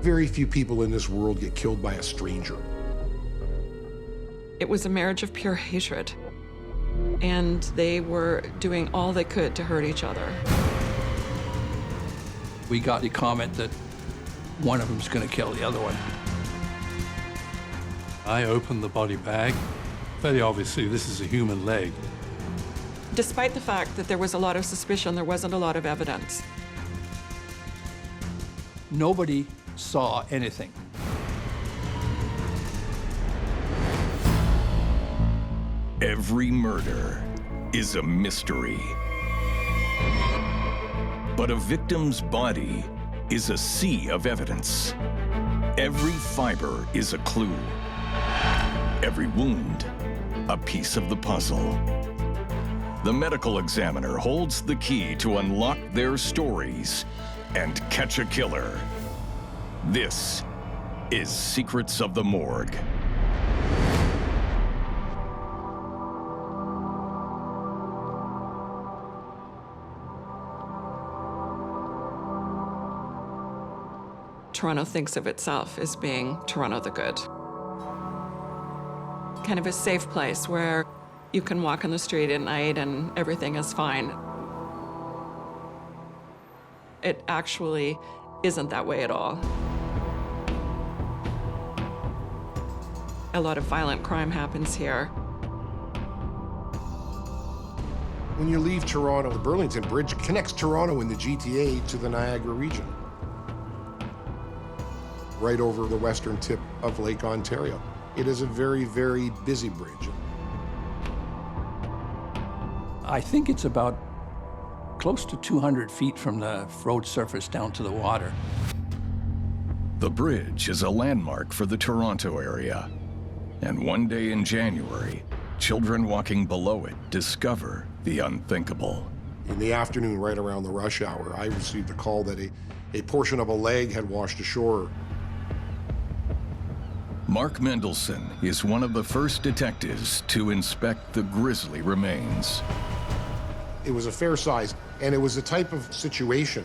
Very few people in this world get killed by a stranger. It was a marriage of pure hatred, and they were doing all they could to hurt each other. We got the comment that one of them's going to kill the other one. I opened the body bag. Very obviously, this is a human leg. Despite the fact that there was a lot of suspicion, there wasn't a lot of evidence. Nobody saw anything. Every murder is a mystery. But a victim's body is a sea of evidence. Every fiber is a clue. Every wound, a piece of the puzzle. The medical examiner holds the key to unlock their stories and catch a killer. This is Secrets of the Morgue. Toronto thinks of itself as being Toronto the Good. Kind of a safe place where you can walk on the street at night and everything is fine. It actually isn't that way at all. A lot of violent crime happens here. When you leave Toronto, the Burlington Bridge connects Toronto and the GTA to the Niagara region, right over the western tip of Lake Ontario. It is a very, very busy bridge. I think it's about close to 200 feet from the road surface down to the water. The bridge is a landmark for the Toronto area. And one day in January, children walking below it discover the unthinkable. In the afternoon, right around the rush hour, I received a call that a portion of a leg had washed ashore. Mark Mendelsohn is one of the first detectives to inspect the grisly remains. It was a fair size, and it was a type of situation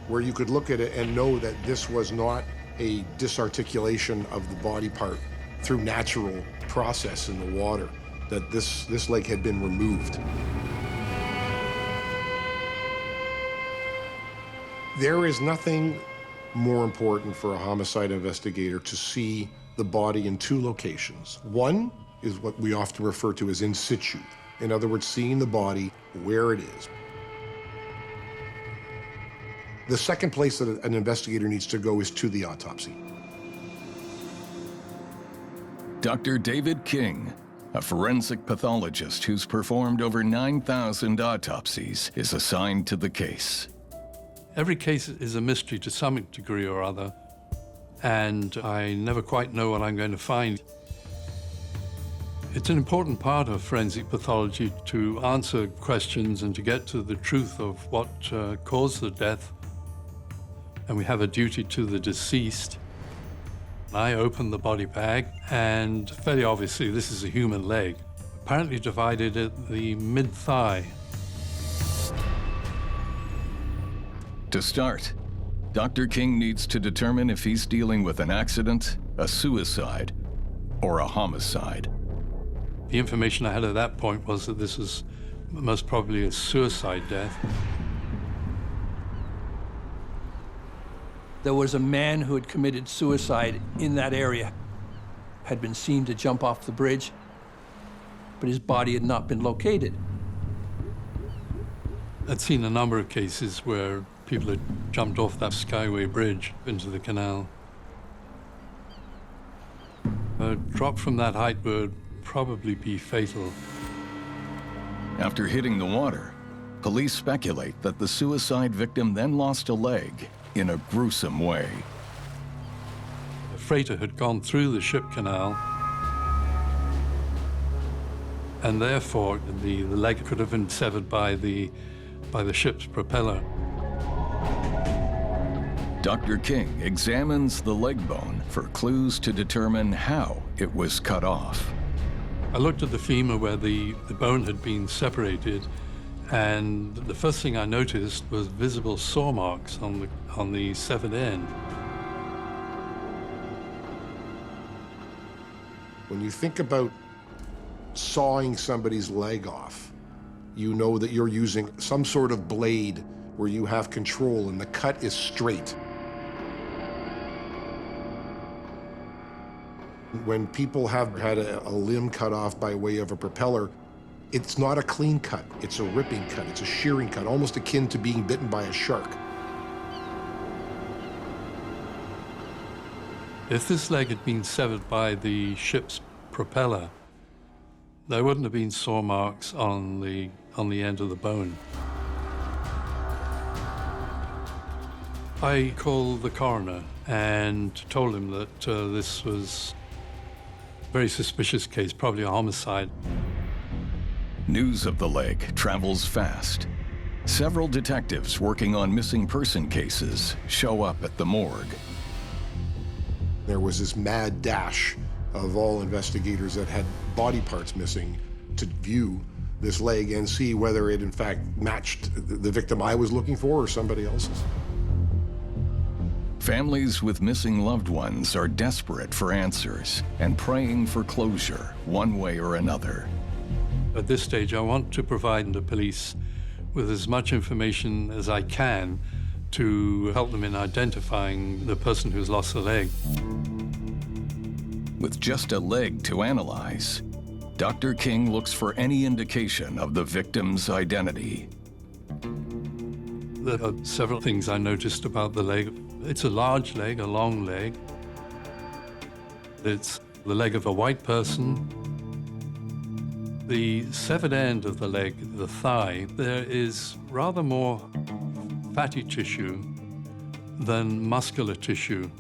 where you could look at it and know that this was not a disarticulation of the body part through natural process in the water, that this leg had been removed. There is nothing more important for a homicide investigator to see the body in two locations. One is what we often refer to as in situ. In other words, seeing the body where it is. The second place that an investigator needs to go is to the autopsy. Dr. David King, a forensic pathologist who's performed over 9,000 autopsies, is assigned to the case. Every case is a mystery to some degree or other, and I never quite know what I'm going to find. It's an important part of forensic pathology to answer questions and to get to the truth of what caused the death. And we have a duty to the deceased. I opened the body bag, and very obviously this is a human leg, apparently divided at the mid-thigh. To start, Dr. King needs to determine if he's dealing with an accident, a suicide, or a homicide. The information I had at that point was that this was most probably a suicide death. There was a man who had committed suicide in that area, had been seen to jump off the bridge, but his body had not been located. I'd seen a number of cases where people had jumped off that Skyway bridge into the canal. A drop from that height would probably be fatal. After hitting the water, police speculate that the suicide victim then lost a leg in a gruesome way. The freighter had gone through the ship canal, and therefore the leg could have been severed by the ship's propeller. Dr. King examines the leg bone for clues to determine how it was cut off. I looked at the femur where the bone had been separated, and the first thing I noticed was visible saw marks on the severed end. When you think about sawing somebody's leg off, you know that you're using some sort of blade where you have control and the cut is straight. When people have had a limb cut off by way of a propeller, it's not a clean cut, it's a ripping cut, it's a shearing cut, almost akin to being bitten by a shark. If this leg had been severed by the ship's propeller, there wouldn't have been saw marks on the end of the bone. I called the coroner and told him that this was a very suspicious case, probably a homicide. News of the leg travels fast. Several detectives working on missing person cases show up at the morgue. There was this mad dash of all investigators that had body parts missing to view this leg and see whether it in fact matched the victim I was looking for or somebody else's. Families with missing loved ones are desperate for answers and praying for closure one way or another. At this stage, I want to provide the police with as much information as I can to help them in identifying the person who's lost the leg. With just a leg to analyze, Dr. King looks for any indication of the victim's identity. There are several things I noticed about the leg. It's a large leg, a long leg. It's the leg of a white person. The severed end of the leg, the thigh, there is rather more fatty tissue than muscular tissue.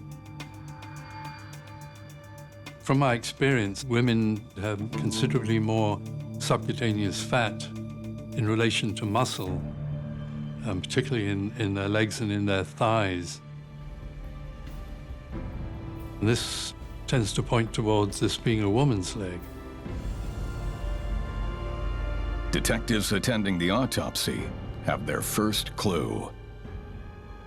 From my experience, women have considerably more subcutaneous fat in relation to muscle, particularly in their legs and in their thighs. And this tends to point towards this being a woman's leg. Detectives attending the autopsy have their first clue.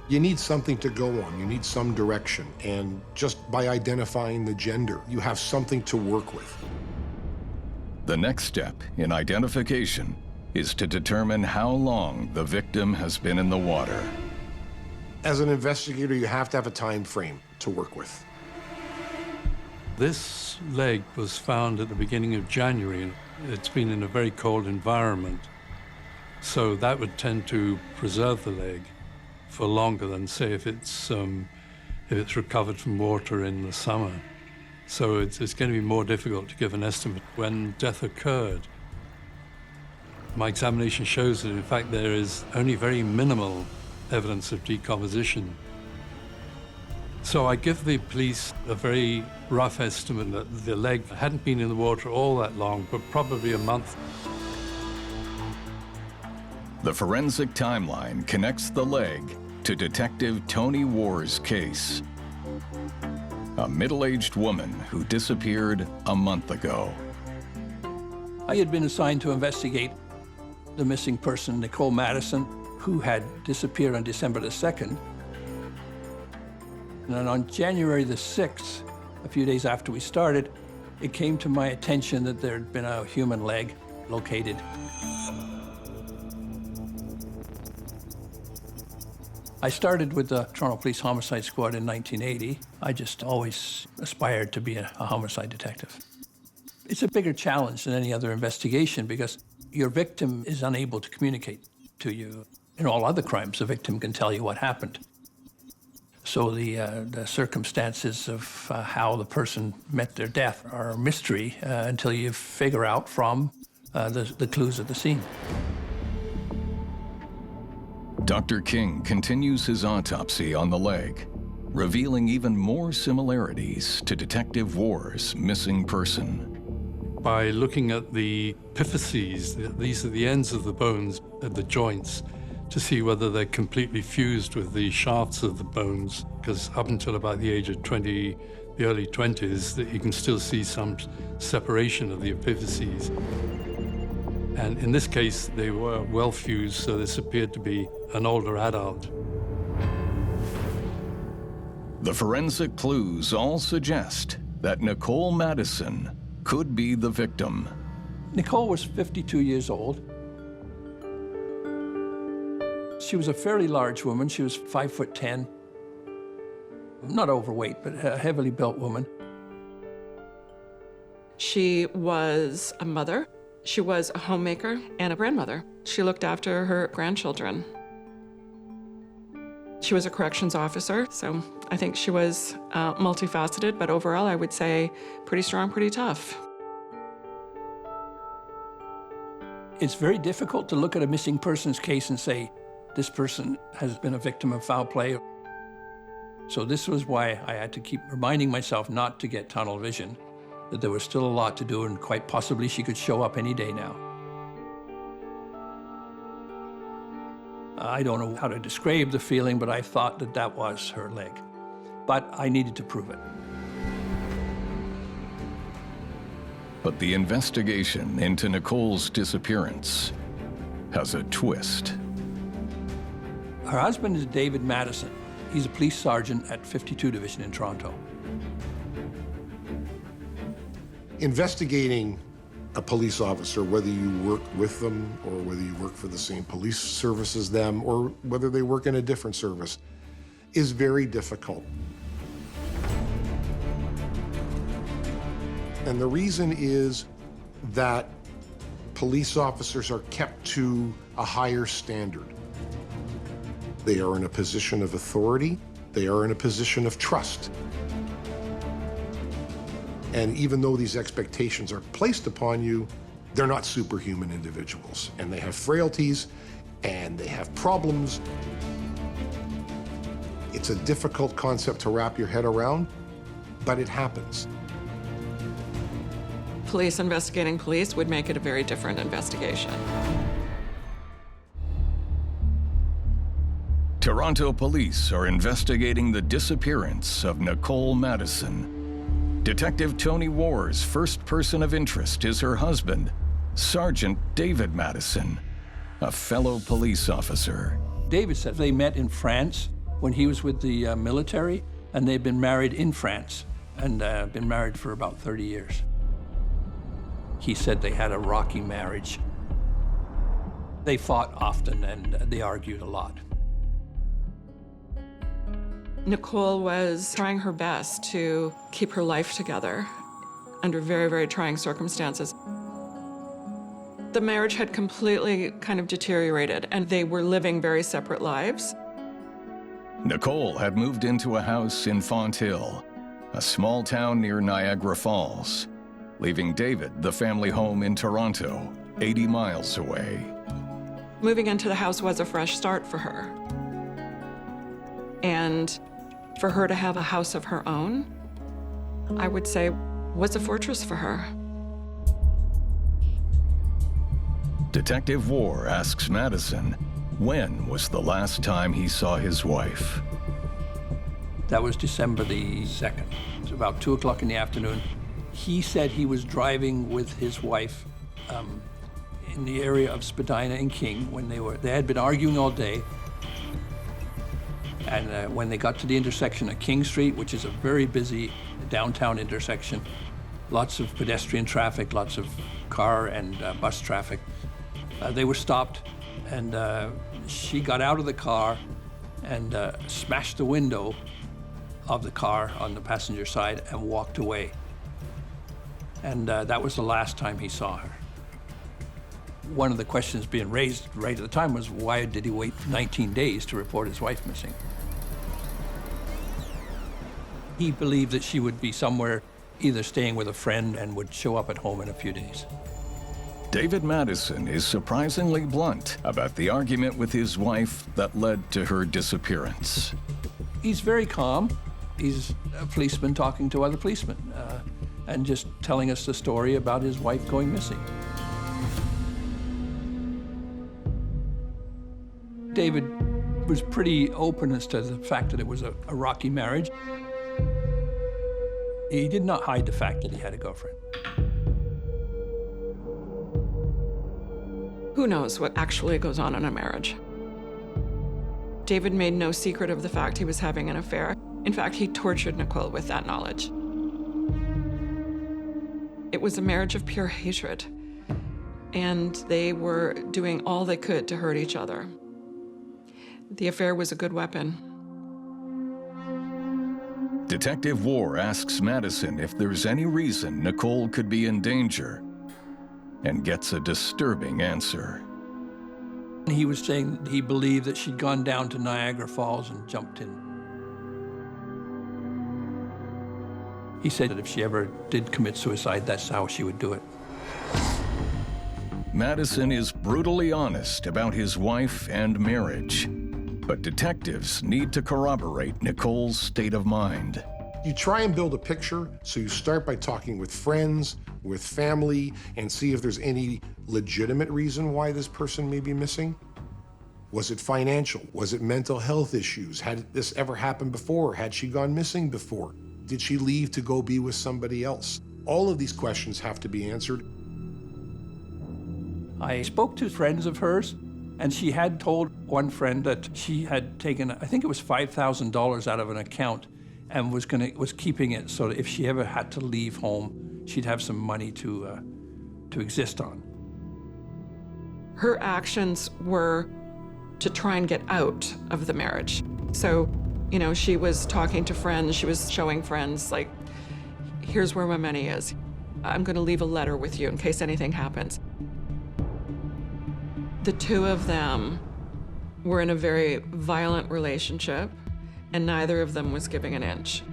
You need something to go on, you need some direction, and just by identifying the gender, you have something to work with. The next step in identification is to determine how long the victim has been in the water. As an investigator, you have to have a time frame to work with. This leg was found at the beginning of January, and it's been in a very cold environment. So that would tend to preserve the leg for longer than, say, if it's recovered from water in the summer. So it's going to be more difficult to give an estimate when death occurred. My examination shows that, in fact, there is only very minimal evidence of decomposition. So I give the police a very rough estimate that the leg hadn't been in the water all that long, but probably a month. The forensic timeline connects the leg to Detective Tony Warr's case. A middle-aged woman who disappeared a month ago. I had been assigned to investigate the missing person, Nicole Mattison, who had disappeared on December the 2nd. And then on January the 6th, a few days after we started, it came to my attention that there had been a human leg located. I started with the Toronto Police Homicide Squad in 1980. I just always aspired to be a homicide detective. It's a bigger challenge than any other investigation because your victim is unable to communicate to you. In all other crimes, the victim can tell you what happened. So the circumstances of how the person met their death are a mystery until you figure out from the clues at the scene. Dr. King continues his autopsy on the leg, revealing even more similarities to Detective Warr's missing person. By looking at the epiphyses, these are the ends of the bones at the joints, to see whether they're completely fused with the shafts of the bones, because up until about the age of 20, the early 20s, that you can still see some separation of the epiphyses. And in this case, they were well fused, so this appeared to be an older adult. The forensic clues all suggest that Nicole Mattison could be the victim. Nicole was 52 years old. She was a fairly large woman. She was 5'10", not overweight, but a heavily built woman. She was a mother. She was a homemaker and a grandmother. She looked after her grandchildren. She was a corrections officer, so I think she was multifaceted, but overall I would say pretty strong, pretty tough. It's very difficult to look at a missing persons case and say, this person has been a victim of foul play. So this was why I had to keep reminding myself not to get tunnel vision, that there was still a lot to do and quite possibly she could show up any day now. I don't know how to describe the feeling, but I thought that that was her leg. But I needed to prove it. But the investigation into Nicole's disappearance has a twist. Her husband is David Mattison. He's a police sergeant at 52 Division in Toronto. Investigating a police officer, whether you work with them or whether you work for the same police service as them or whether they work in a different service, is very difficult. And the reason is that police officers are kept to a higher standard. They are in a position of authority. They are in a position of trust. And even though these expectations are placed upon you, they're not superhuman individuals. And they have frailties, and they have problems. It's a difficult concept to wrap your head around, but it happens. Police investigating police would make it a very different investigation. Toronto police are investigating the disappearance of Nicole Mattison. Detective Tony War's first person of interest is her husband, Sergeant David Mattison, a fellow police officer. David said they met in France when he was with the military, and they'd been married in France and been married for about 30 years. He said they had a rocky marriage. They fought often and they argued a lot. Nicole was trying her best to keep her life together under very, very trying circumstances. The marriage had completely kind of deteriorated, and they were living very separate lives. Nicole had moved into a house in Fonthill, a small town near Niagara Falls, leaving David the family home in Toronto, 80 miles away. Moving into the house was a fresh start for her. And for her to have a house of her own, I would say, was a fortress for her. Detective War asks Mattison, when was the last time he saw his wife? That was December the 2nd. It was about 2 o'clock in the afternoon. He said he was driving with his wife in the area of Spadina and King when they had been arguing all day. And when they got to the intersection of King Street, which is a very busy downtown intersection, lots of pedestrian traffic, lots of car and bus traffic, they were stopped, and she got out of the car and smashed the window of the car on the passenger side and walked away. And that was the last time he saw her. One of the questions being raised right at the time was, why did he wait 19 days to report his wife missing? He believed that she would be somewhere, either staying with a friend and would show up at home in a few days. David Mattison is surprisingly blunt about the argument with his wife that led to her disappearance. He's very calm. He's a policeman talking to other policemen and just telling us the story about his wife going missing. David was pretty open as to the fact that it was a rocky marriage. He did not hide the fact that he had a girlfriend. Who knows what actually goes on in a marriage? David made no secret of the fact he was having an affair. In fact, he tortured Nicole with that knowledge. It was a marriage of pure hatred, and they were doing all they could to hurt each other. The affair was a good weapon. Detective War asks Mattison if there's any reason Nicole could be in danger, and gets a disturbing answer. He was saying he believed that she'd gone down to Niagara Falls and jumped in. He said that if she ever did commit suicide, that's how she would do it. Mattison is brutally honest about his wife and marriage, but detectives need to corroborate Nicole's state of mind. You try and build a picture, so you start by talking with friends, with family, and see if there's any legitimate reason why this person may be missing. Was it financial? Was it mental health issues? Had this ever happened before? Had she gone missing before? Did she leave to go be with somebody else? All of these questions have to be answered. I spoke to friends of hers, and she had told one friend that she had taken, I think it was $5,000 out of an account, and was keeping it so that if she ever had to leave home, she'd have some money to exist on. Her actions were to try and get out of the marriage. So, you know, she was talking to friends, she was showing friends, like, here's where my money is. I'm gonna leave a letter with you in case anything happens. The two of them were in a very violent relationship, and neither of them was giving an inch.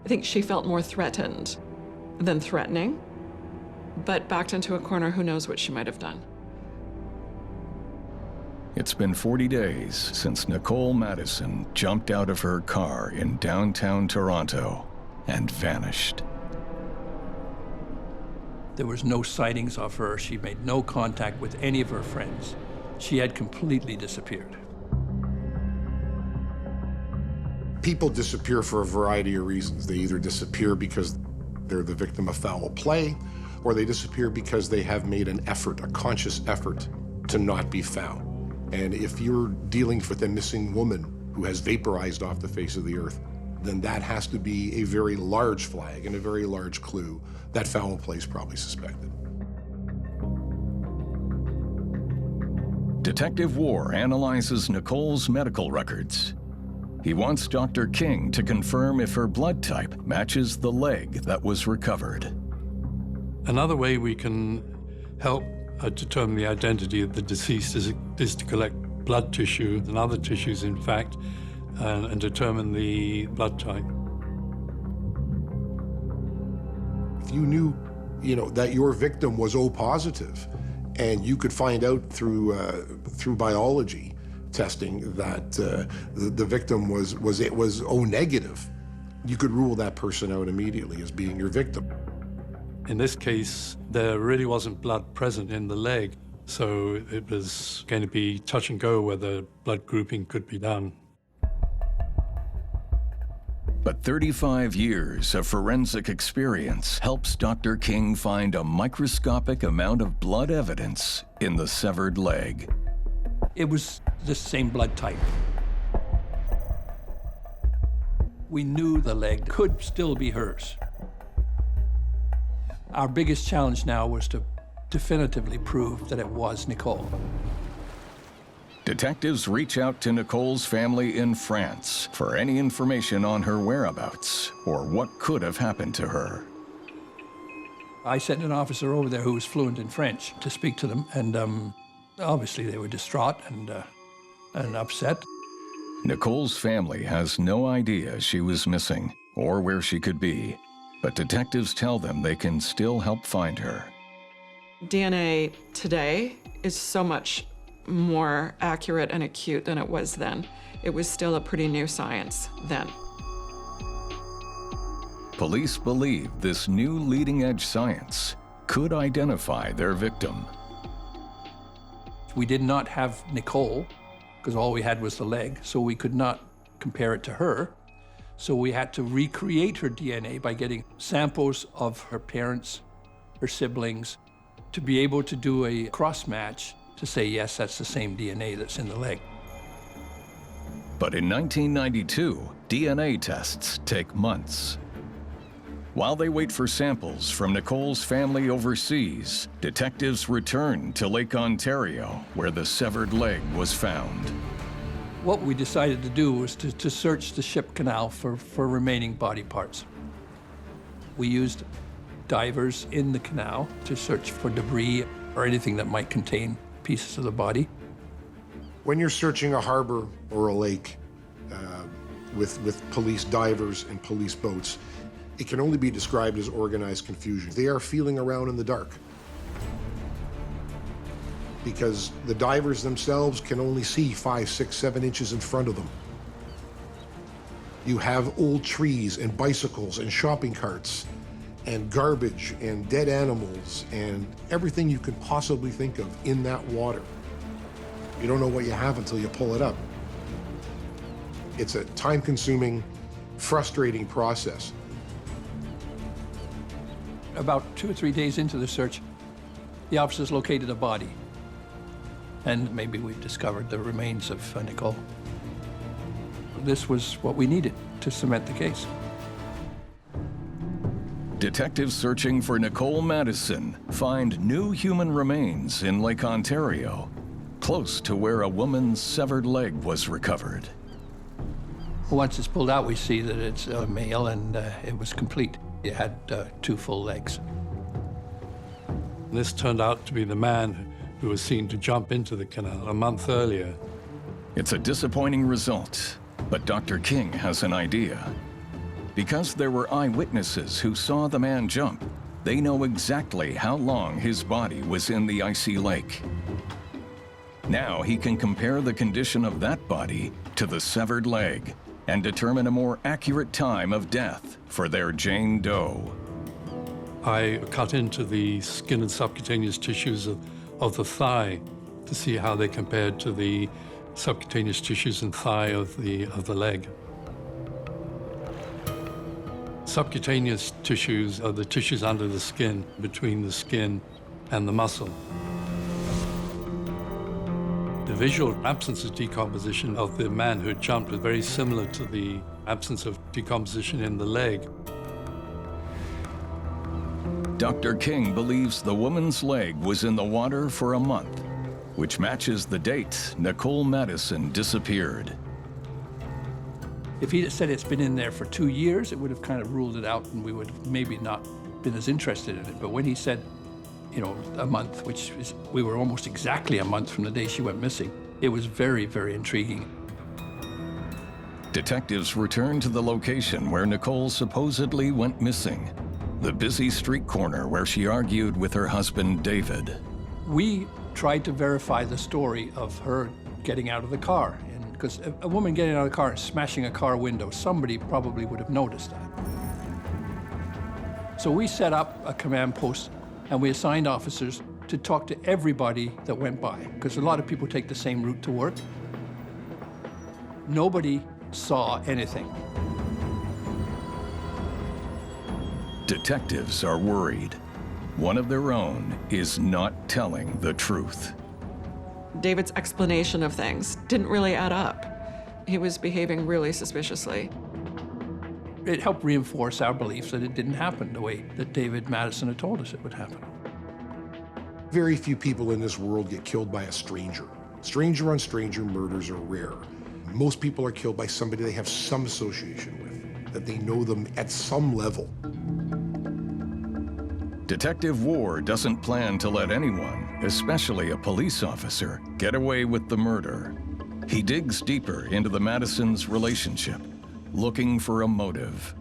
I think she felt more threatened than threatening, but backed into a corner, who knows what she might have done. It's been 40 days since Nicole Mattison jumped out of her car in downtown Toronto and vanished. There was no sightings of her. She made no contact with any of her friends. She had completely disappeared. People disappear for a variety of reasons. They either disappear because they're the victim of foul play, or they disappear because they have made an effort, a conscious effort, to not be found. And if you're dealing with a missing woman who has vaporized off the face of the earth, then that has to be a very large flag and a very large clue that foul play is probably suspected. Detective War analyzes Nicole's medical records. He wants Dr. King to confirm if her blood type matches the leg that was recovered. Another way we can help determine the identity of the deceased is to collect blood tissue and other tissues, in fact, and determine the blood type. If you knew, that your victim was O positive, and you could find out through biology testing that the victim was O negative, you could rule that person out immediately as being your victim. In this case, there really wasn't blood present in the leg, so it was going to be touch and go whether blood grouping could be done. But 35 years of forensic experience helps Dr. King find a microscopic amount of blood evidence in the severed leg. It was the same blood type. We knew the leg could still be hers. Our biggest challenge now was to definitively prove that it was Nicole. Detectives reach out to Nicole's family in France for any information on her whereabouts or what could have happened to her. I sent an officer over there who was fluent in French to speak to them, and obviously they were distraught and upset. Nicole's family has no idea she was missing or where she could be, but detectives tell them they can still help find her. DNA today is so much more accurate and acute than it was then. It was still a pretty new science then. Police believe this new leading-edge science could identify their victim. We did not have Nicole, because all we had was the leg, so we could not compare it to her. So we had to recreate her DNA by getting samples of her parents, her siblings, to be able to do a cross-match to say, yes, that's the same DNA that's in the leg. But in 1992, DNA tests take months. While they wait for samples from Nicole's family overseas, detectives return to Lake Ontario, where the severed leg was found. What we decided to do was to search the ship canal for remaining body parts. We used divers in the canal to search for debris or anything that might contain pieces of the body. When you're searching a harbor or a lake with police divers and police boats, it can only be described as organized confusion. They are feeling around in the dark because the divers themselves can only see 5, 6, 7 inches in front of them. You have old trees and bicycles and shopping carts and garbage and dead animals and everything you can possibly think of in that water. You don't know what you have until you pull it up. It's a time-consuming, frustrating process. About 2 or 3 days into the search, the officers located a body. And maybe we've discovered the remains of Nicole. This was what we needed to cement the case. Detectives searching for Nicole Mattison find new human remains in Lake Ontario, close to where a woman's severed leg was recovered. Once it's pulled out, we see that it's a male and it was complete. It had 2 full legs. This turned out to be the man who was seen to jump into the canal a month earlier. It's a disappointing result, but Dr. King has an idea. Because there were eyewitnesses who saw the man jump, they know exactly how long his body was in the icy lake. Now he can compare the condition of that body to the severed leg and determine a more accurate time of death for their Jane Doe. I cut into the skin and subcutaneous tissues of the thigh to see how they compared to the subcutaneous tissues and thigh of the leg. Subcutaneous tissues are the tissues under the skin, between the skin and the muscle. The visual absence of decomposition of the man who had jumped was very similar to the absence of decomposition in the leg. Dr. King believes the woman's leg was in the water for a month, which matches the date Nicole Mattison disappeared. If he'd said it's been in there for 2 years, it would have kind of ruled it out and we would have maybe not been as interested in it. But when he said, you know, a month, which is, we were almost exactly a month from the day she went missing, it was very, very intriguing. Detectives returned to the location where Nicole supposedly went missing, the busy street corner where she argued with her husband, David. We tried to verify the story of her getting out of the car. Because a woman getting out of the car and smashing a car window, somebody probably would have noticed that. So we set up a command post and we assigned officers to talk to everybody that went by, because a lot of people take the same route to work. Nobody saw anything. Detectives are worried. One of their own is not telling the truth. David's explanation of things didn't really add up. He was behaving really suspiciously. It helped reinforce our belief that it didn't happen the way that David Mattison had told us it would happen. Very few people in this world get killed by a stranger. Stranger on stranger murders are rare. Most people are killed by somebody they have some association with, that they know them at some level. Detective Ward doesn't plan to let anyone, especially a police officer, get away with the murder. He digs deeper into the Mattisons' relationship, looking for a motive.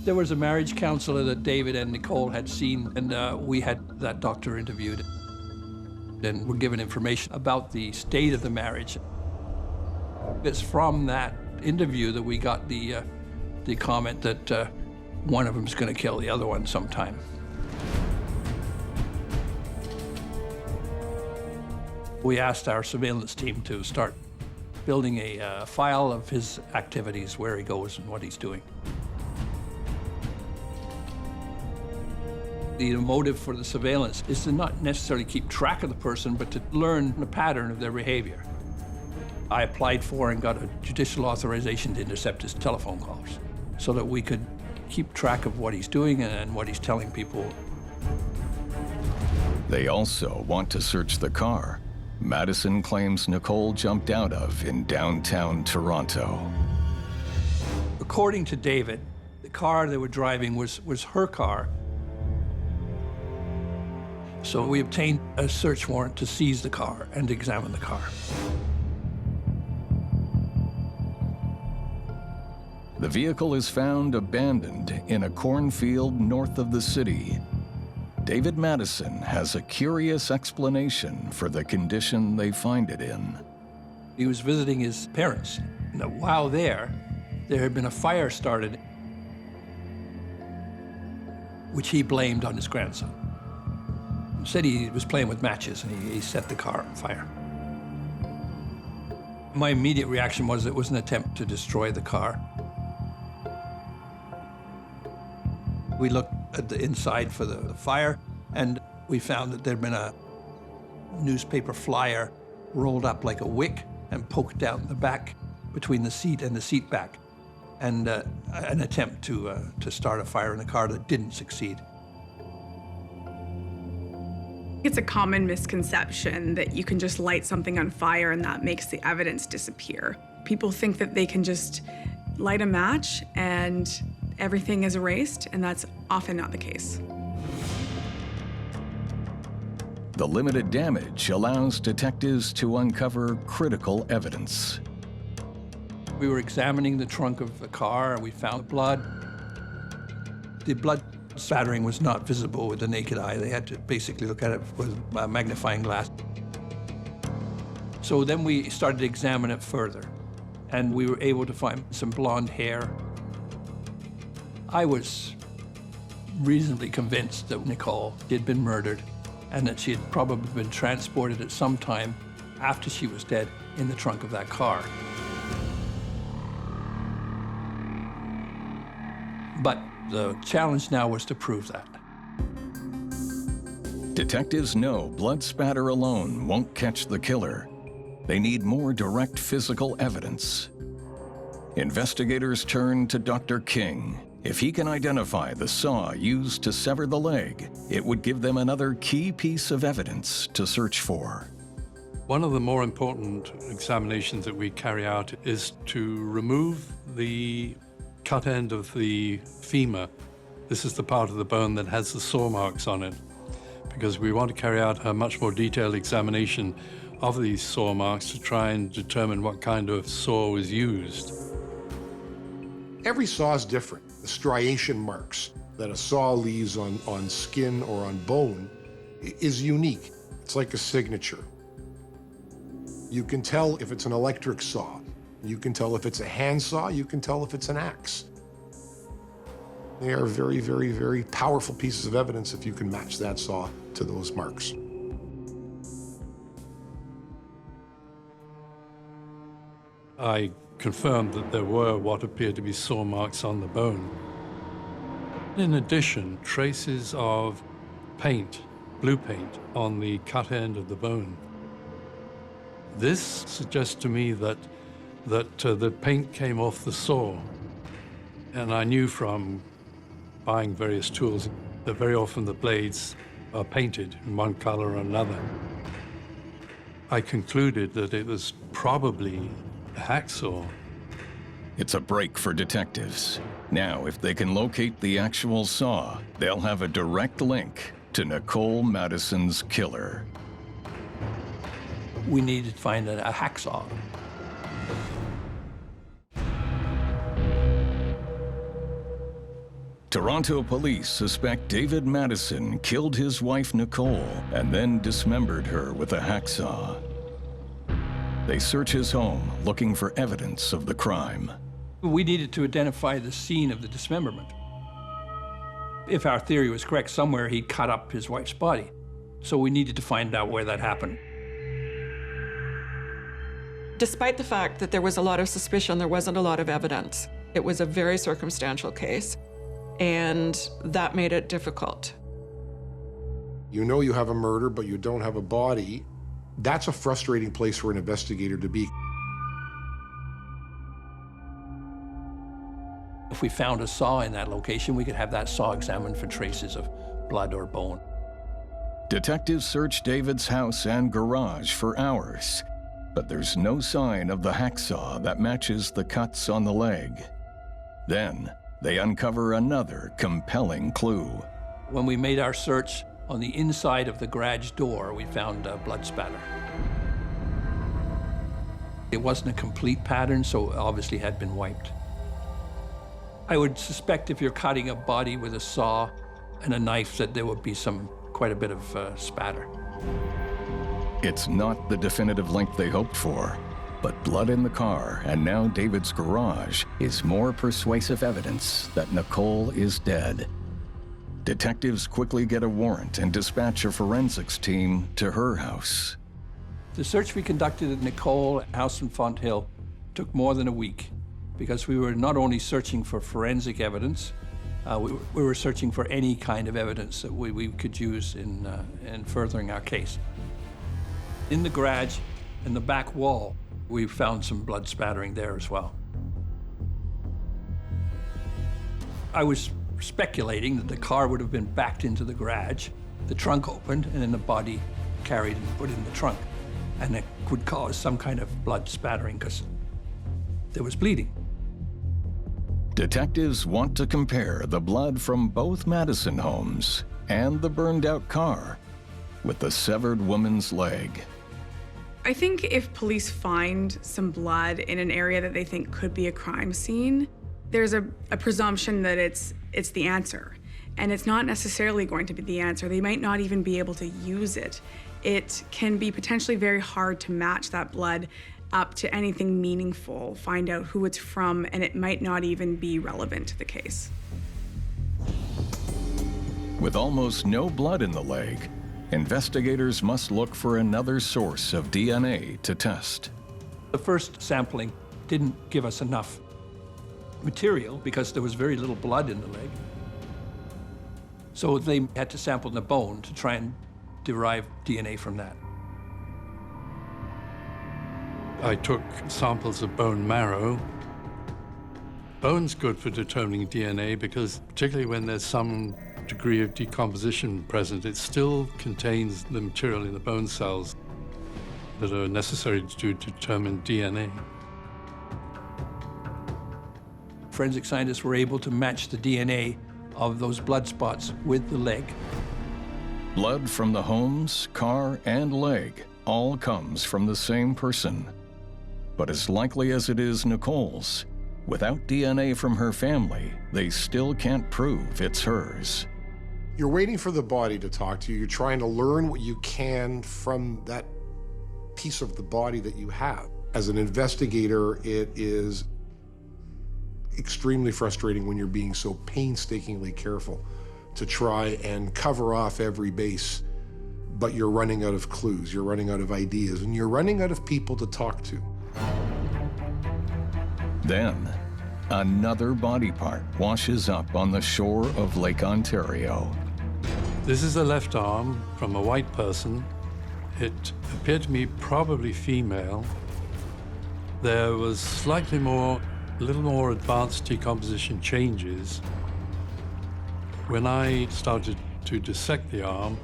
There was a marriage counselor that David and Nicole had seen, and we had that doctor interviewed. And were given information about the state of the marriage. It's from that interview that we got the comment that one of them is going to kill the other one sometime. We asked our surveillance team to start building a file of his activities, where he goes and what he's doing. The motive for the surveillance is to not necessarily keep track of the person, but to learn the pattern of their behavior. I applied for and got a judicial authorization to intercept his telephone calls so that we could keep track of what he's doing and what he's telling people. They also want to search the car Mattison claims Nicole jumped out of in downtown Toronto. According to David, the car they were driving was her car. So we obtained a search warrant to seize the car and examine the car. The vehicle is found abandoned in a cornfield north of the city. David Mattison has a curious explanation for the condition they find it in. He was visiting his parents. And while there had been a fire started, which he blamed on his grandson. He said he was playing with matches and he set the car on fire. My immediate reaction was it was an attempt to destroy the car. We looked at the inside for the fire, and we found that there'd been a newspaper flyer rolled up like a wick and poked down the back between the seat and the seat back, and an attempt to start a fire in the car that didn't succeed. It's a common misconception that you can just light something on fire and that makes the evidence disappear. People think that they can just light a match and everything is erased, and that's often not the case. The limited damage allows detectives to uncover critical evidence. We were examining the trunk of the car, and we found blood. The blood spattering was not visible with the naked eye. They had to basically look at it with a magnifying glass. So then we started to examine it further, and we were able to find some blonde hair. I was reasonably convinced that Nicole had been murdered and that she had probably been transported at some time after she was dead in the trunk of that car. But the challenge now was to prove that. Detectives know blood spatter alone won't catch the killer. They need more direct physical evidence. Investigators turn to Dr. King. If he can identify the saw used to sever the leg, it would give them another key piece of evidence to search for. One of the more important examinations that we carry out is to remove the cut end of the femur. This is the part of the bone that has the saw marks on it, because we want to carry out a much more detailed examination of these saw marks to try and determine what kind of saw was used. Every saw is different. The striation marks that a saw leaves on skin or on bone is unique. It's like a signature. You can tell if it's an electric saw. You can tell if it's a hand saw. You can tell if it's an axe. They are very, very, very powerful pieces of evidence if you can match that saw to those marks. I confirmed that there were what appeared to be saw marks on the bone. In addition, traces of paint, blue paint, on the cut end of the bone. This suggests to me that the paint came off the saw. And I knew from buying various tools that very often the blades are painted in one color or another. I concluded that it was probably a hacksaw. It's a break for detectives. Now, if they can locate the actual saw, they'll have a direct link to Nicole Mattison's killer. We needed to find a hacksaw. Toronto police suspect David Mattison killed his wife Nicole and then dismembered her with a hacksaw. They search his home looking for evidence of the crime. We needed to identify the scene of the dismemberment. If our theory was correct, somewhere he cut up his wife's body. So we needed to find out where that happened. Despite the fact that there was a lot of suspicion, there wasn't a lot of evidence. It was a very circumstantial case, and that made it difficult. You know you have a murder, but you don't have a body. That's a frustrating place for an investigator to be. If we found a saw in that location, we could have that saw examined for traces of blood or bone. Detectives search David's house and garage for hours, but there's no sign of the hacksaw that matches the cuts on the leg. Then they uncover another compelling clue. When we made our search on the inside of the garage door, we found blood spatter. It wasn't a complete pattern, so it obviously had been wiped. I would suspect if you're cutting a body with a saw and a knife that there would be quite a bit of spatter. It's not the definitive link they hoped for, but blood in the car and now David's garage is more persuasive evidence that Nicole is dead. Detectives quickly get a warrant and dispatch a forensics team to her house. The search we conducted at Nicole house in Fonthill took more than a week because we were not only searching for forensic evidence, we were searching for any kind of evidence that we could use in furthering our case. In the garage, in the back wall, we found some blood spattering there as well. I was speculating that the car would have been backed into the garage, the trunk opened, and then the body carried and put in the trunk. And it would cause some kind of blood spattering because there was bleeding. Detectives want to compare the blood from both Mattison homes and the burned-out car with the severed woman's leg. I think if police find some blood in an area that they think could be a crime scene, there's a presumption that it's the answer. And it's not necessarily going to be the answer. They might not even be able to use it. It can be potentially very hard to match that blood up to anything meaningful, find out who it's from, and it might not even be relevant to the case. With almost no blood in the leg, investigators must look for another source of DNA to test. The first sampling didn't give us enough material because there was very little blood in the leg. So they had to sample the bone to try and derive DNA from that. I took samples of bone marrow. Bone's good for determining DNA because particularly when there's some degree of decomposition present, it still contains the material in the bone cells that are necessary to determine DNA. Forensic scientists were able to match the DNA of those blood spots with the leg. Blood from the homes, car, and leg all comes from the same person. But as likely as it is Nicole's, without DNA from her family, they still can't prove it's hers. You're waiting for the body to talk to you. You're trying to learn what you can from that piece of the body that you have. As an investigator, it is extremely frustrating when you're being so painstakingly careful to try and cover off every base, but you're running out of clues, you're running out of ideas, and you're running out of people to talk to. Then, another body part washes up on the shore of Lake Ontario. This is the left arm from a white person. It appeared to me probably female. There was slightly more, a little more advanced decomposition changes. When I started to dissect the arm,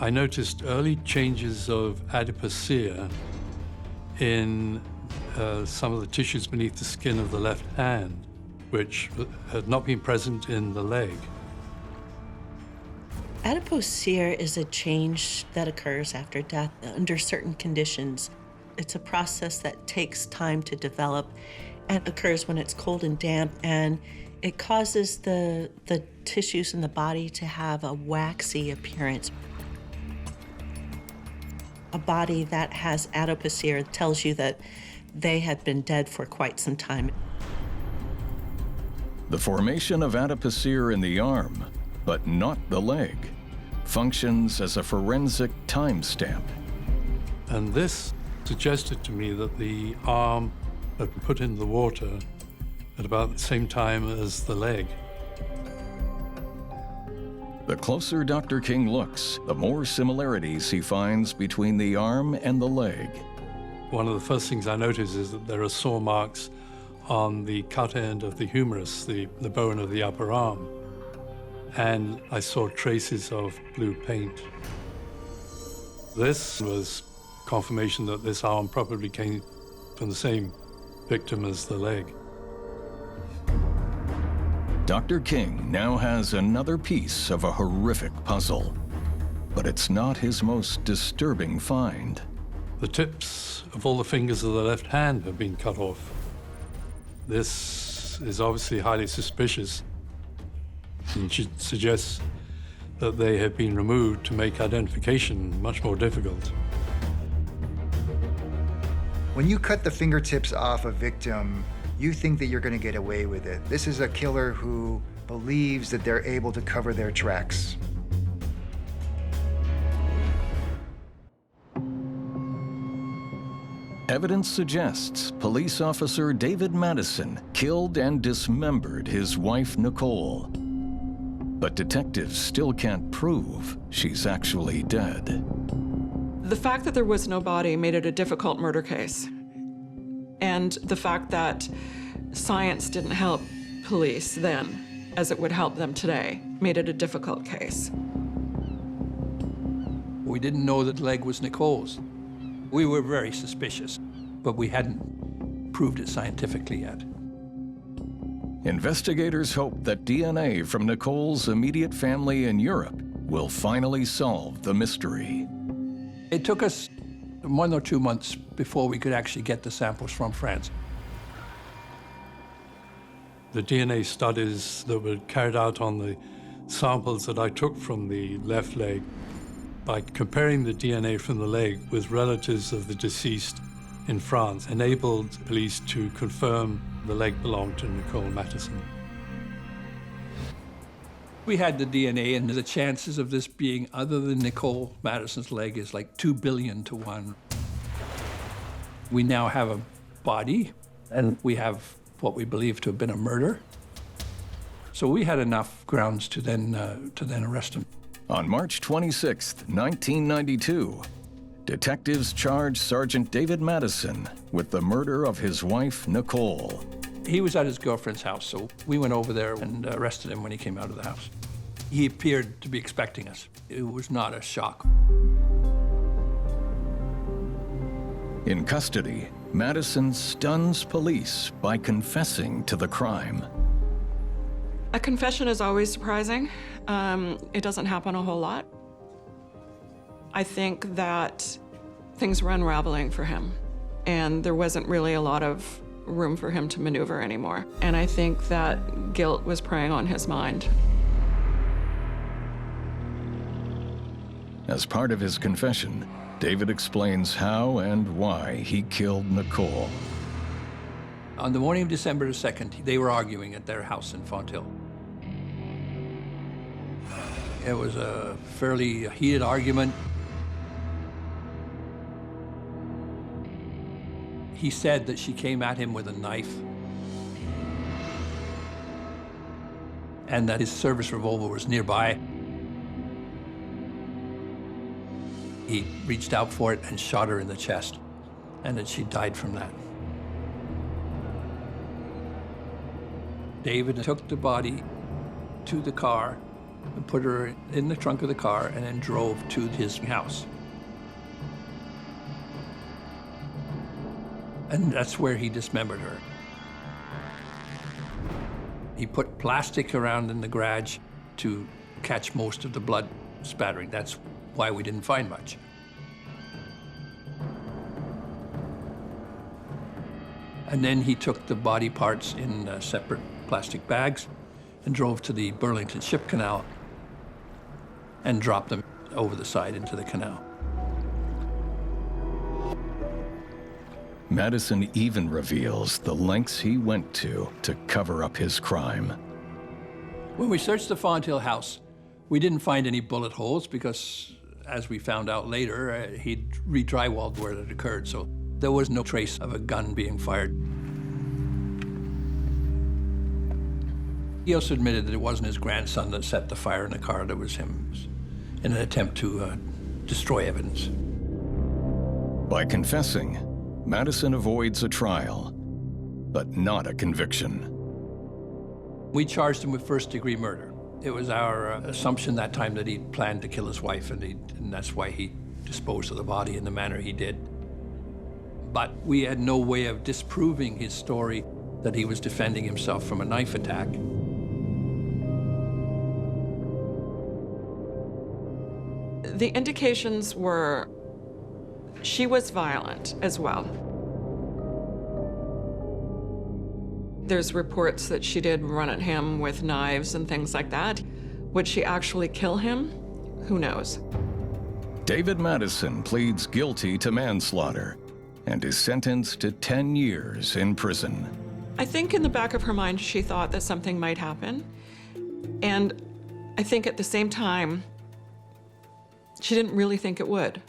I noticed early changes of adipocere in some of the tissues beneath the skin of the left hand, which had not been present in the leg. Adipocere is a change that occurs after death under certain conditions. It's a process that takes time to develop and occurs when it's cold and damp, and it causes the tissues in the body to have a waxy appearance. A body that has adipocere tells you that they have been dead for quite some time. The formation of adipocere in the arm, but not the leg, functions as a forensic timestamp. And this suggested to me that the arm had been put in the water at about the same time as the leg. The closer Dr. King looks, the more similarities he finds between the arm and the leg. One of the first things I noticed is that there are saw marks on the cut end of the humerus, the bone of the upper arm. And I saw traces of blue paint. This was confirmation that this arm probably came from the same victim as the leg. Dr. King now has another piece of a horrific puzzle, but it's not his most disturbing find. The tips of all the fingers of the left hand have been cut off. This is obviously highly suspicious and should suggest that they have been removed to make identification much more difficult. When you cut the fingertips off a victim, you think that you're going to get away with it. This is a killer who believes that they're able to cover their tracks. Evidence suggests police officer David Mattison killed and dismembered his wife, Nicole. But detectives still can't prove she's actually dead. The fact that there was no body made it a difficult murder case. And the fact that science didn't help police then, as it would help them today, made it a difficult case. We didn't know that the leg was Nicole's. We were very suspicious, but we hadn't proved it scientifically yet. Investigators hope that DNA from Nicole's immediate family in Europe will finally solve the mystery. It took us 1 or 2 months before we could actually get the samples from France. The DNA studies that were carried out on the samples that I took from the left leg, by comparing the DNA from the leg with relatives of the deceased in France, enabled police to confirm the leg belonged to Nicole Mattison. We had the DNA, and the chances of this being other than Nicole Mattison's leg is like 2 billion to 1. We now have a body, and we have what we believe to have been a murder. So we had enough grounds to then arrest him. On March 26, 1992, detectives charged Sergeant David Mattison with the murder of his wife, Nicole. He was at his girlfriend's house, so we went over there and arrested him when he came out of the house. He appeared to be expecting us. It was not a shock. In custody, Mattison stuns police by confessing to the crime. A confession is always surprising. It doesn't happen a whole lot. I think that things were unraveling for him, and there wasn't really a lot of room for him to maneuver anymore. And I think that guilt was preying on his mind. As part of his confession, David explains how and why he killed Nicole. On the morning of December 2nd, they were arguing at their house in Fonthill. It was a fairly heated argument. He said that she came at him with a knife and that his service revolver was nearby. He reached out for it and shot her in the chest, and that she died from that. David took the body to the car and put her in the trunk of the car and then drove to his house. And that's where he dismembered her. He put plastic around in the garage to catch most of the blood spattering. That's why we didn't find much. And then he took the body parts in separate plastic bags and drove to the Burlington Ship Canal and dropped them over the side into the canal. Mattison even reveals the lengths he went to cover up his crime. When we searched the Fonthill house, we didn't find any bullet holes because, as we found out later, he'd re-drywalled where it occurred, so there was no trace of a gun being fired. He also admitted that it wasn't his grandson that set the fire in the car, that was him, in an attempt to destroy evidence. By confessing, Mattison avoids a trial. but not a conviction. We charged him with first-degree murder. It was our assumption that time that he planned to kill his wife, and that's why he disposed of the body in the manner he did. But we had no way of disproving his story that he was defending himself from a knife attack. The indications were she was violent as well. There's reports that she did run at him with knives and things like that. Would she actually kill him? Who knows? David Mattison pleads guilty to manslaughter and is sentenced to 10 years in prison. I think in the back of her mind, she thought that something might happen. And I think at the same time, she didn't really think it would.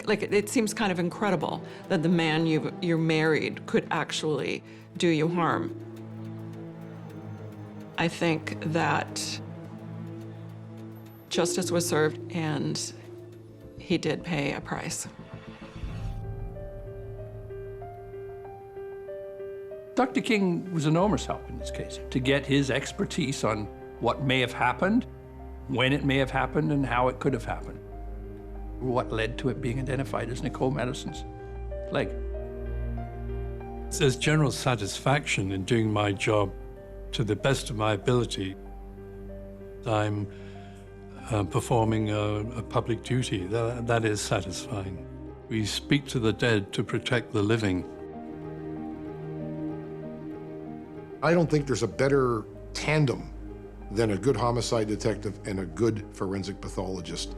Like it seems kind of incredible that the man you married could actually do you harm. I think that justice was served and he did pay a price. Dr. King was enormous help in this case to get his expertise on what may have happened, when it may have happened, and how it could have happened. What led to it being identified as Nicole Mattison's leg. There's general satisfaction in doing my job to the best of my ability. I'm performing a public duty. That is satisfying. We speak to the dead to protect the living. I don't think there's a better tandem than a good homicide detective and a good forensic pathologist.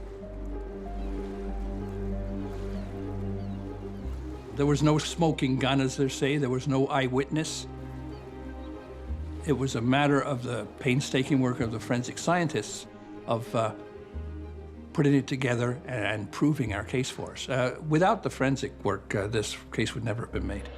There was no smoking gun, as they say. There was no eyewitness. It was a matter of the painstaking work of the forensic scientists of putting it together and proving our case for us. Without the forensic work, this case would never have been made.